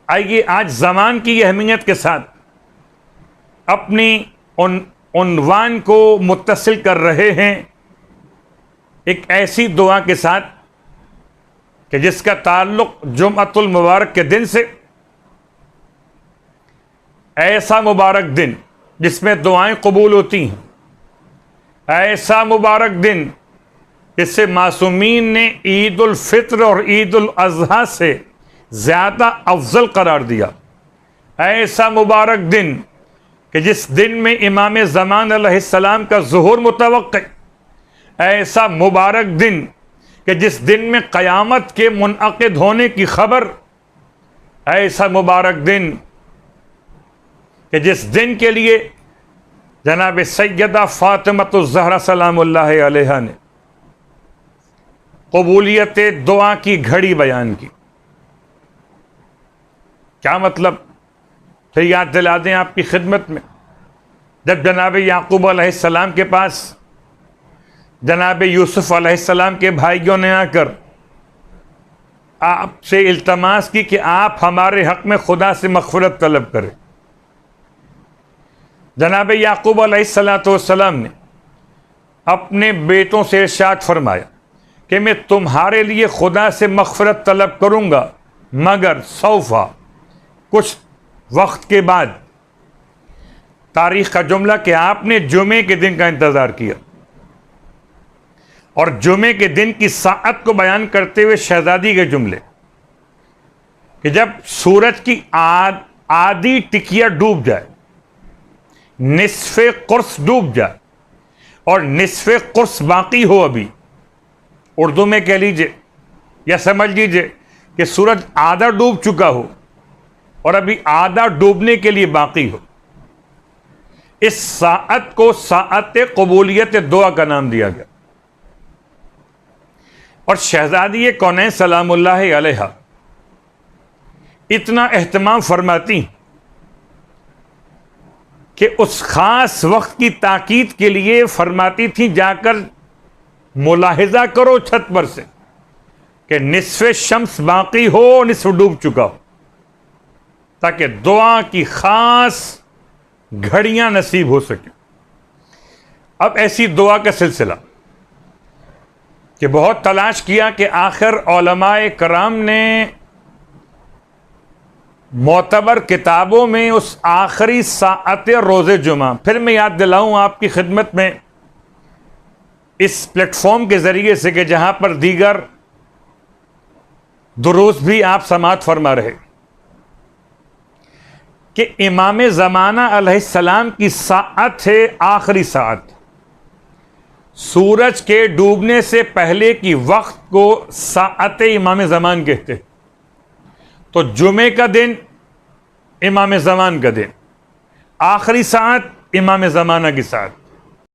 आइए आज ज़मान की अहमियत के साथ अपनी उन्वान को मुत्तसिल कर रहे हैं एक ऐसी दुआ के साथ कि जिसका ताल्लुक जुम्अतुल मुबारक के दिन से। ऐसा मुबारक दिन जिसमें दुआएं कबूल होती हैं, ऐसा मुबारक दिन जिससे मासूमीन ने ईद उल फित्र और ईद उल अज़हा से ज़्यादा अफजल करार दिया। ऐसा मुबारक दिन कि जिस दिन में इमाम ज़मान अलैहिस्सलाम का ज़ुहूर मुतवक्क़ि। ऐसा मुबारक दिन कि जिस दिन में क़यामत के मुनअक़िद होने की खबर। ऐसा मुबारक दिन कि जिस दिन के लिए जनाब सैयदा फ़ातिमतुज़ ज़हरा सलामुल्लाहि अलैहा ने कबूलियत दुआ की घड़ी बयान की। क्या मतलब, फिर याद दिला दें आपकी खिदमत में, जब जनाब याकूब अलैहिस्सलाम के पास जनाब यूसुफ अलैहिस्सलाम के भाइयों ने आकर आपसे इल्तमास की कि आप हमारे हक़ में खुदा से मग़फ़िरत तलब करें। जनाब याकूब अलैहिस्सलाम ने अपने बेटों से इरशाद फरमाया कि मैं तुम्हारे लिए खुदा से मग़फ़िरत तलब करूँगा, मगर सौफ़ा, कुछ वक्त के बाद। तारीख़ का जुमला कि आपने जुमे के दिन का इंतज़ार किया और जुमे के दिन की साअत को बयान करते हुए शहज़ादी के जुमले कि जब सूरज की आधी टिकिया डूब जाए, निस्फ़े कुर्स डूब जाए और निस्फ़े कुर्स बाकी हो, अभी उर्दू में कह लीजिए या समझ लीजिए कि सूरज आधा डूब चुका हो और अभी आधा डूबने के लिए बाकी हो, इस साअत को साअत कबूलियत दुआ का नाम दिया गया। और शहज़ादी कौनैन सलामुल्लाहि अलैहा इतना एहतमाम फरमाती कि उस खास वक्त की ताकीद के लिए फरमाती थी, जाकर मुलाहिजा करो छत पर से कि निस्फ़े शम्स बाकी हो, निस्फ़ डूब चुका हो, ताकि दुआ की खास घड़ियां नसीब हो सके। अब ऐसी दुआ का सिलसिला कि बहुत तलाश किया कि आखिर उलमाए कराम ने मोतबर किताबों में उस आखिरी साअत रोज़े जुमा, फिर मैं याद दिलाऊं आपकी खिदमत में इस प्लेटफॉर्म के ज़रिए से कि जहां पर दीगर दुरूस भी आप समात फरमा रहे, कि इमाम ज़माना अलैहिस्सलाम की साअत है आखिरी साअत। सूरज के डूबने से पहले की वक्त को साअत इमाम ज़मान कहते। तो जुमे का दिन इमाम ज़मान का दिन, आखिरी साअत इमाम ज़माना की साअत।